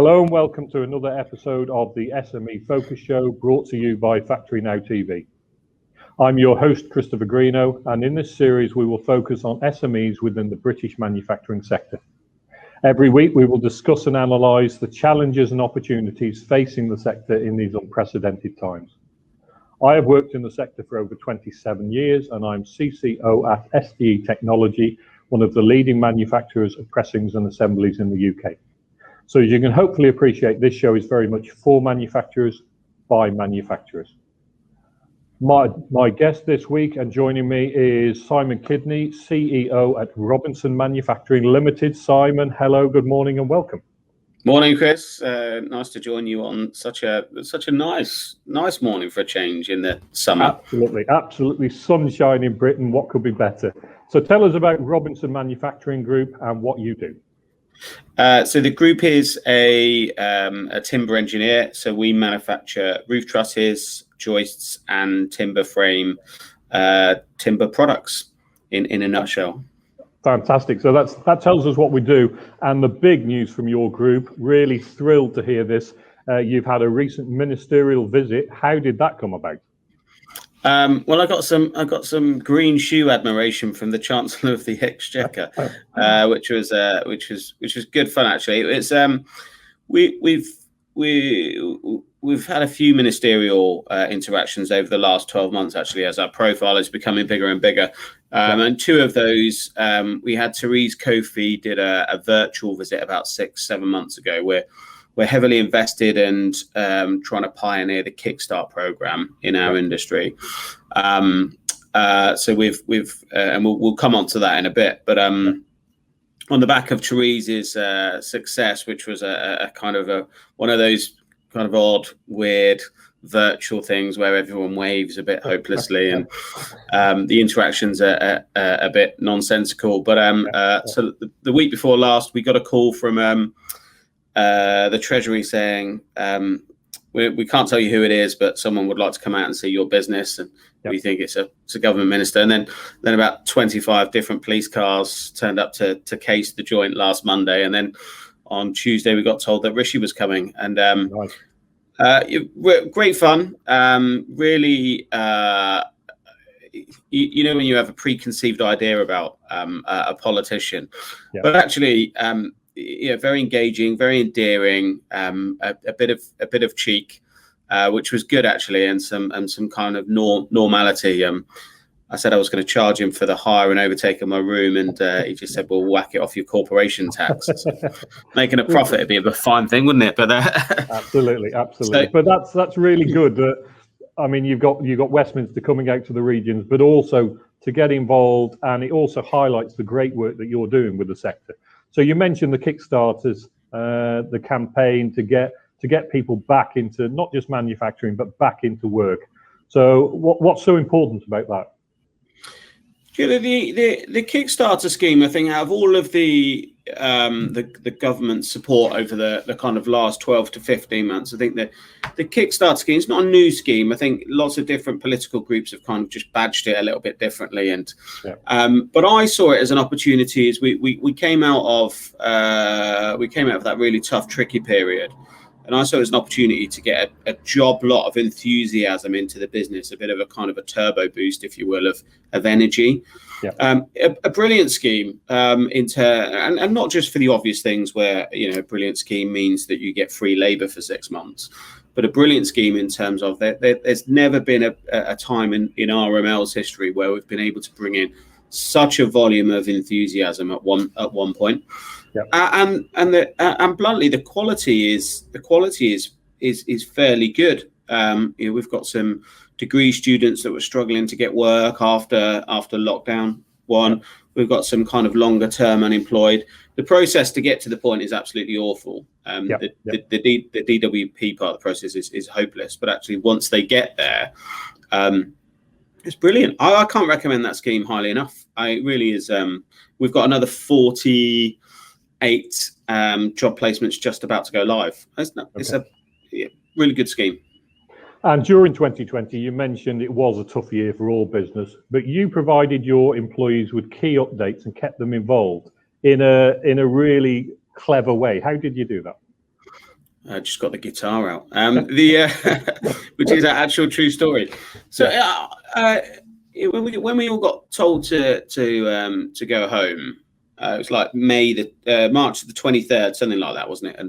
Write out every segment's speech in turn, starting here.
Hello and welcome to another episode of the SMEFocus show brought to you by FactoryNOW TV. I'm your host, Chris Greenough, and in this series we will focus on SMEs within the British manufacturing sector. Every week we will discuss and analyse the challenges and opportunities facing the sector in these unprecedented times. I have worked in the sector for over 27 years and I'm CCO at SDE Technology, one of the leading manufacturers of pressings and assemblies in the UK. So as you can hopefully appreciate, this show is very much for manufacturers, by manufacturers. My guest this week and joining me is Simon Kidney, CEO at Robinson Manufacturing Limited. Simon, hello, good morning and welcome. Morning, Chris. Nice to join you on such a nice morning for a change in the summer. Absolutely. Sunshine in Britain, what could be better? So tell us about Robinson Manufacturing Group and what you do. So the group is a timber engineer. So we manufacture roof trusses, joists, and timber frame timber products in a nutshell. Fantastic. So that tells us what we do. And the big news from your group, really thrilled to hear this. You've had a recent ministerial visit. How did that come about? Well, I got some green shoe admiration from the Chancellor of the Exchequer, which was good fun actually. It's we've had a few ministerial interactions over the last 12 months actually, as our profile is becoming bigger and bigger. And two of those, we had Therese Kofi did a virtual visit about 6-7 months ago, where we're heavily invested and trying to pioneer the Kickstart program in our industry. So we've and we'll come on to that in a bit. But on the back of Therese's success, which was a kind of one of those kind of odd, weird virtual things where everyone waves a bit hopelessly and the interactions are a bit nonsensical. But so the week before last, we got a call from the Treasury saying, we can't tell you who it is, but someone would like to come out and see your business, and we think it's a government minister. And then about 25 different police cars turned up to case the joint last Monday, and then on Tuesday we got told that Rishi was coming, and great fun. Really, you know when you have a preconceived idea about a politician, but actually. Very engaging, very endearing, a bit of cheek, which was good actually, and some kind of normality. I said I was going to charge him for the hire and overtake of my room, and he just said, "Well, whack it off your corporation tax." Making a profit would be a fine thing, wouldn't it? But absolutely. So, but that's really good. I mean, you've got Westminster coming out to the regions, but also to get involved, and it also highlights the great work that you're doing with the sector. So you mentioned the Kickstarters, the campaign to get people back into not just manufacturing, but back into work. So what's so important about that? The Kickstarter scheme, I think, out of all of the government support over the kind of last 12 to 15 months, I think that the Kickstarter scheme is not a new scheme. I think lots of different political groups have kind of just badged it a little bit differently, and but I saw it as an opportunity. As we came out of that really tough, tricky period. And I saw it as an opportunity to get a job lot of enthusiasm into the business, a bit of a kind of a turbo boost, if you will, of energy. A brilliant scheme, and not just for the obvious things where, a brilliant scheme means that you get free labour for 6 months, but a brilliant scheme in terms of there's never been a time in RML's history where we've been able to bring in such a volume of enthusiasm at one point. And bluntly, the quality is fairly good. We've got some degree students that were struggling to get work after lockdown one. We've got some kind of longer term unemployed. The process to get to the point is absolutely awful. The DWP part of the process is hopeless. But actually, once they get there, it's brilliant. I can't recommend that scheme highly enough. It really is. We've got another 48 job placements just about to go live. It's a really good scheme. And during 2020, you mentioned it was a tough year for all business, but you provided your employees with key updates and kept them involved in a really clever way. How did you do that? I just got the guitar out. Which is an actual true story. So when we all got told to go home, it was like March the 23rd, something like that, wasn't it?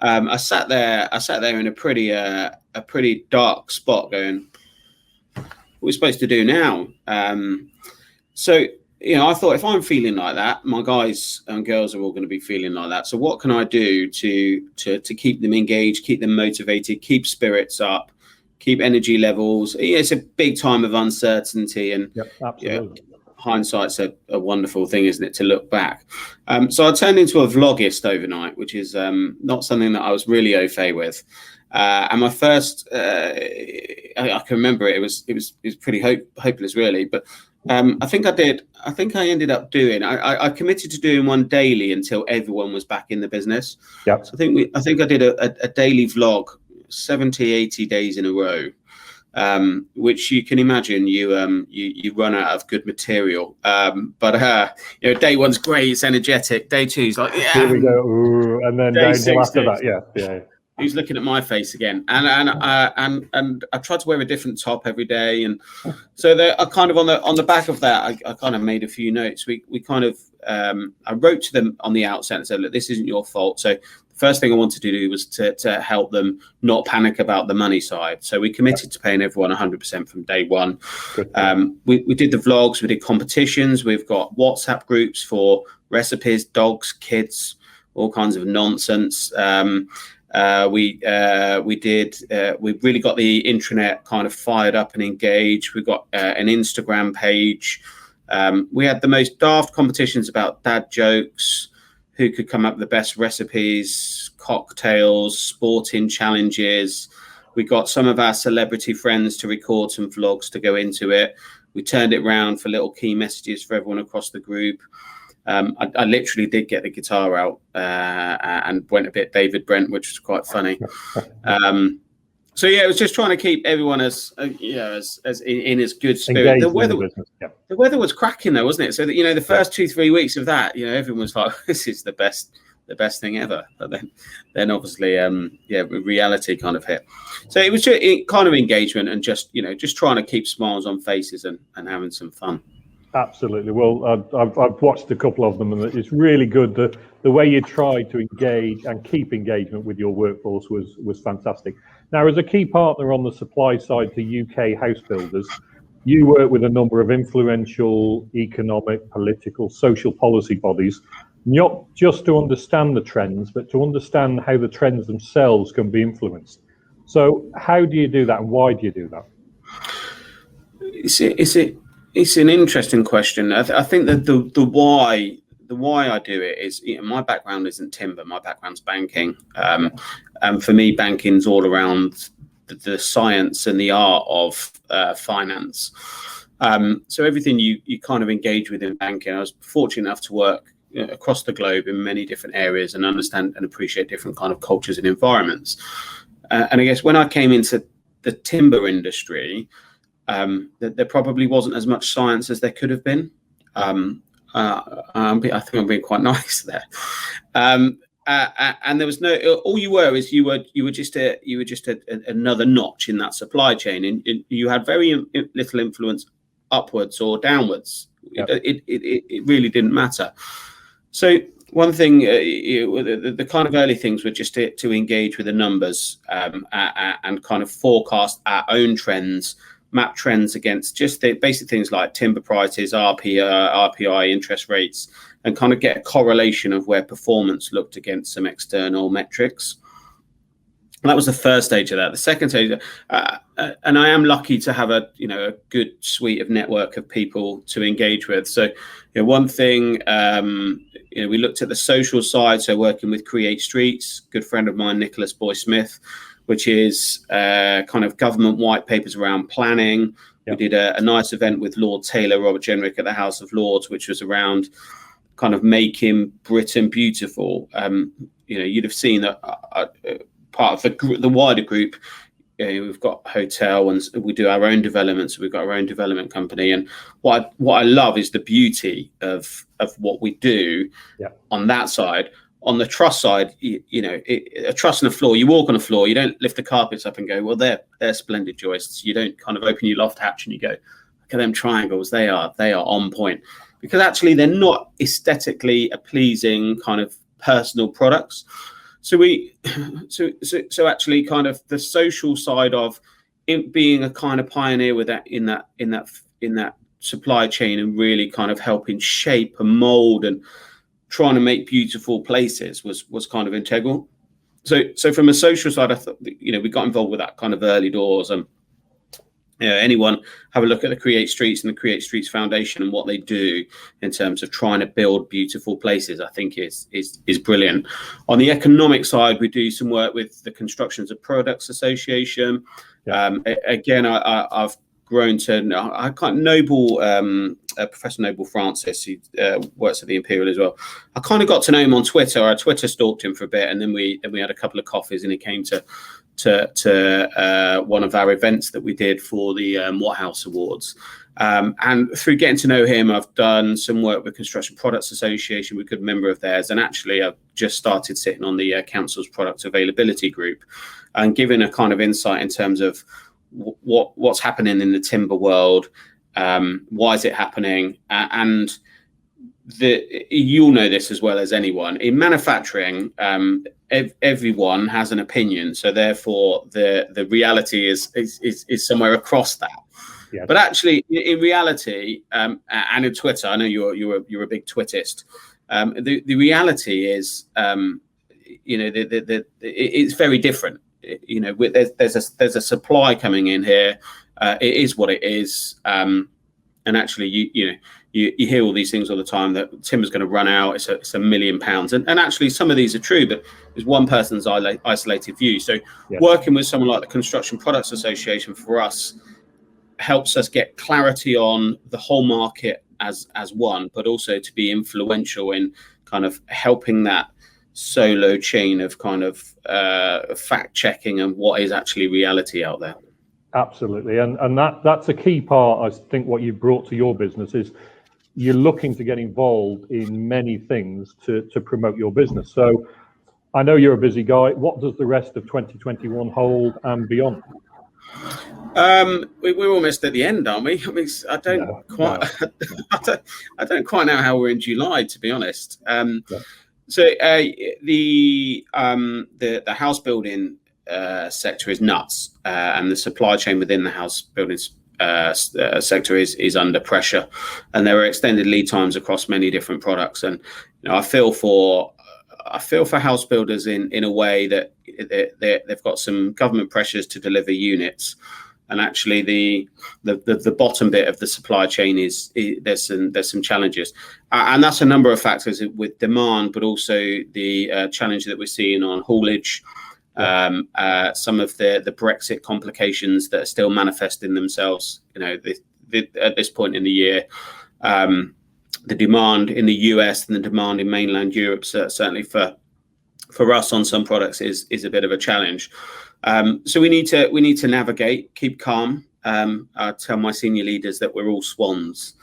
And I sat there in a pretty dark spot, going, what are we supposed to do now? So I thought, if I'm feeling like that, my guys and girls are all going to be feeling like that. So what can I do to keep them engaged, keep them motivated, keep spirits up, keep energy levels? It's a big time of uncertainty, and absolutely. Hindsight's a wonderful thing, isn't it, to look back? So I turned into a vlogist overnight, which is not something that I was really au fait with. And my first, I can remember it was pretty hopeless, really. But I think I ended up doing. I committed to doing one daily until everyone was back in the business. Yeah. So I think I did a daily vlog, 70, 80 days in a row. Which you can imagine you run out of good material. But day one's great, it's energetic. Day two's like, here we go, ooh, and then downhill after that. Yeah. Who's looking at my face again? And I tried to wear a different top every day, and so I kind of on the back of that, I kind of made a few notes. We kind of I wrote to them on the outset and said, look, this isn't your fault. So first thing I wanted to do was to help them not panic about the money side. So we committed to paying everyone 100% from day one. We did the vlogs, we did competitions. We've got WhatsApp groups for recipes, dogs, kids, all kinds of nonsense. We really got the intranet kind of fired up and engaged. We got an Instagram page. We had the most daft competitions about dad jokes, who could come up with the best recipes, cocktails, sporting challenges. We got some of our celebrity friends to record some vlogs to go into it. We turned it around for little key messages for everyone across the group. I literally did get the guitar out and went a bit David Brent, which was quite funny. So it was just trying to keep everyone as in as good spirit. The weather was cracking though, wasn't it? So that the first 2-3 weeks of that, everyone was like, this is the best thing ever. But then obviously reality kind of hit. So it was just kind of engagement and just trying to keep smiles on faces and having some fun. Absolutely. Well, I've watched a couple of them, and it's really good. The way you tried to engage and keep engagement with your workforce was fantastic. Now, as a key partner on the supply side to UK house builders, you work with a number of influential economic, political, social policy bodies, not just to understand the trends, but to understand how the trends themselves can be influenced. So how do you do that, and why do you do that? It's an interesting question. I think that the why I do it is, my background isn't timber. My background's banking. And for me, banking's all around the science and the art of finance. So everything you kind of engage with in banking, I was fortunate enough to work across the globe in many different areas and understand and appreciate different kind of cultures and environments. And I guess when I came into the timber industry, there probably wasn't as much science as there could have been. I think I'm being quite nice there. And there was no. All you were just another notch in that supply chain, and you had very little influence upwards or downwards. Yep. It really didn't matter. So one thing, the kind of early things were just to engage with the numbers and kind of forecast our own trends, map trends against just the basic things like timber prices, RPI, interest rates, and kind of get a correlation of where performance looked against some external metrics. And that was the first stage of that. The second stage, and I am lucky to have a good suite of network of people to engage with. So one thing, we looked at the social side, so working with Create Streets, good friend of mine, Nicholas Boy-Smith, which is kind of government white papers around planning. Yep. We did a nice event with Lord Taylor, Robert Jenrick at the House of Lords, which was around kind of making Britain beautiful. You'd have seen that part of the wider group. We've got hotel and we do our own developments. So we've got our own development company. And what I love is the beauty of what we do on that side. on the truss side, a truss and a floor, you walk on a floor, you don't lift the carpets up and go, well, they're splendid joists. You don't kind of open your loft hatch and you go, look at them triangles, they are on point, because actually they're not aesthetically a pleasing kind of personal products. So actually kind of the social side of it being a kind of pioneer with that in that supply chain, and really kind of helping shape and mold and trying to make beautiful places was kind of integral. So from a social side, I thought, we got involved with that kind of early doors. And anyone have a look at the Create Streets and the Create Streets Foundation and what they do in terms of trying to build beautiful places, I think is brilliant. On the economic side, we do some work with the Constructions of Products Association. Yeah. Again, I've grown to Professor Noble Francis, who works at the Imperial as well. I kind of got to know him on Twitter. I Twitter stalked him for a bit, and then we had a couple of coffees, and he came to one of our events that we did for the Watthouse Awards. And through getting to know him, I've done some work with Construction Products Association. We're a good member of theirs, and actually I've just started sitting on the Council's Product Availability Group and giving a kind of insight in terms of what's happening in the timber world, why is it happening, and you'll know this as well as anyone in manufacturing. Everyone has an opinion, so therefore the reality is somewhere across that. Yes. But actually, in reality, and in Twitter, I know you're a big Twittist. The reality is, it's very different. There's a supply coming in here. It is what it is, and actually, you hear all these things all the time that timber's going to run out. It's £1 million, and actually some of these are true, but it's one person's isolated view. So yes. Working with someone like the Construction Products Association for us helps us get clarity on the whole market as one, but also to be influential in kind of helping that solo chain of kind of fact checking and what is actually reality out there. Absolutely, and that's a key part. I think what you've brought to your business is you're looking to get involved in many things to promote your business. So I know you're a busy guy. What does the rest of 2021 hold and beyond? We're almost at the end, aren't we? I mean, I don't quite know how we're in July, to be honest. So the house building sector is nuts, and the supply chain within the house building sector is under pressure, and there are extended lead times across many different products. And I feel for house builders in a way that they've got some government pressures to deliver units, and actually the bottom bit of the supply chain there's some challenges, and that's a number of factors with demand, but also the challenge that we're seeing on haulage. Some of the Brexit complications that are still manifesting themselves, at this point in the year. The demand in the US and the demand in mainland Europe, certainly for us on some products, is a bit of a challenge. So we need to navigate, keep calm. I tell my senior leaders that we're all swans.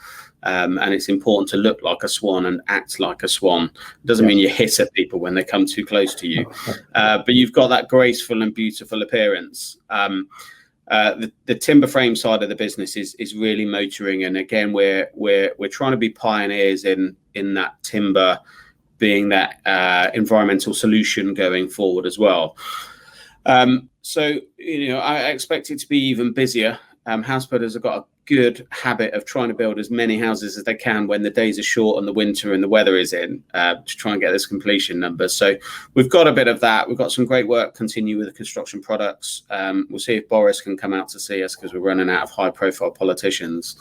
And it's important to look like a swan and act like a swan. It doesn't mean you hiss at people when they come too close to you, but you've got that graceful and beautiful appearance. The timber frame side of the business is really motoring, and again, we're trying to be pioneers in that timber being that environmental solution going forward as well. So I expect it to be even busier. House builders have got a good habit of trying to build as many houses as they can when the days are short and the winter and the weather is in, to try and get this completion number. So we've got a bit of that. We've got some great work continue with the construction products. We'll see if Boris can come out to see us, because we're running out of high profile politicians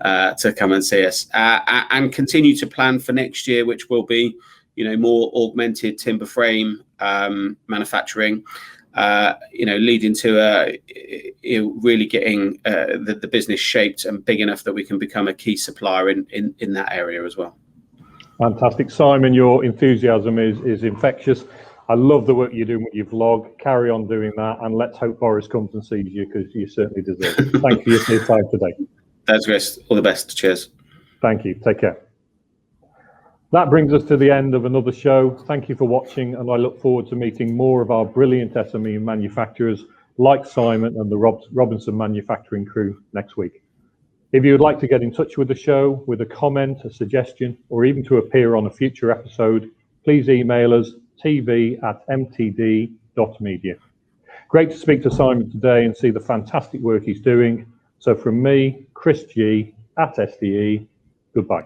to come and see us, and continue to plan for next year, which will be more augmented timber frame manufacturing. Leading to really getting the business shaped and big enough that we can become a key supplier in that area as well. Fantastic, Simon. Your enthusiasm is infectious. I love the work you're doing with your vlog. Carry on doing that, and let's hope Boris comes and sees you, because you certainly deserve it. Thank you for your time today. Thanks, Chris. All the best. Cheers. Thank you. Take care. That brings us to the end of another show. Thank you for watching, and I look forward to meeting more of our brilliant SME manufacturers like Simon and the Robinson manufacturing crew next week. If you would like to get in touch with the show with a comment, a suggestion, or even to appear on a future episode, please email us tv@mtd.media. Great to speak to Simon today and see the fantastic work he's doing. So from me, Chris G at SDE, goodbye.